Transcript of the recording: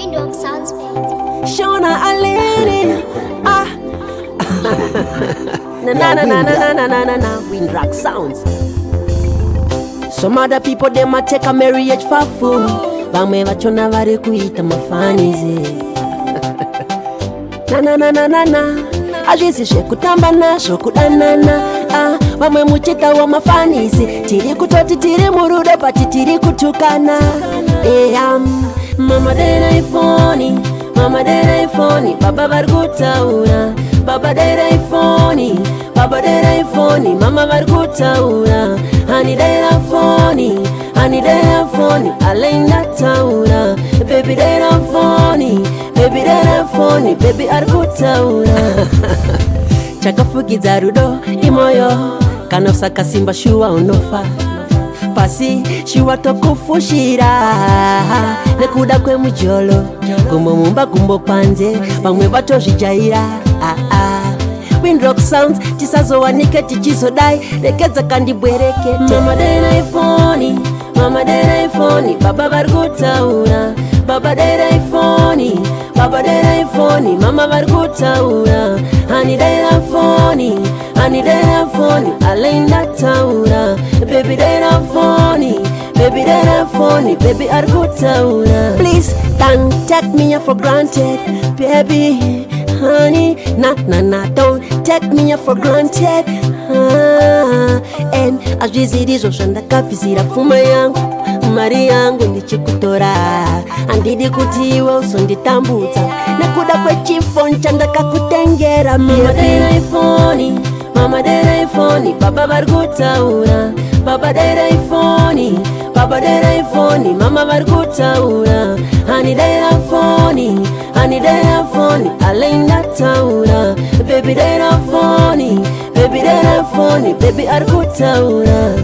Windhoek Soundz. Shona, Alaine, ah. Na na na na na na na na na. Windhoek Soundz. Some other people they might take a marriage for fool. Bamwe bachona bari kuita mafanize. Na na na na na na. Alizi shekutamba na shokudanana. Ah, bamwe muchita wa mafanize. Tiri kutoti tiri murude pati tiri kutukana. Mama Dairai phone, Mama Dairai phone, Baba Vargutaura, Baba Dairai phone, Baba Dairai phone, Mama Vargutaura, Hani Dairai phone, Hani Dairai phone, Alaine Taura, Baby Dairai phone, Baby Dairai phone, Baby Argutaura. Chakafugiza rudo imoyo, kanosaka simba shua unofa. Pasi shiwa tokufushira nekuda kwe mujolo kumbo mumba kumbo panze bamwe batoshijaira Windhoek Soundz tisazo wanike tichizodai rekeza kandi bwereke Mama Dairai phone, Mama Dairai phone, Baba Vargutaura, Baba Dairai phone, Baba Dairai phone, Mama Vargutaura, Hani Dairai phone, Hani Dairai phone, Alaine Taura, Baby Dairai phone, Baby Dairai phone, Baby Argutaura. Please don't take me for granted, baby, honey, na na na, don't take me for granted. And as we see this ocean, the kafizira fuma yangu, mari yangu ndichikutora, andidi kutiwa usonditambuza, nekuda kwe chifon chanda kakutengera. Mama Dairai phone, Mama Dairai phone, Baba Vargutaura, Baba Dairai phone, Baba Dairai phone, Mama Vargutaura, Hani Dairai phone, Hani Dairai phone, Alaine Taura, Baby Dairai phone, Baby Dairai phone, Baby Argutaura.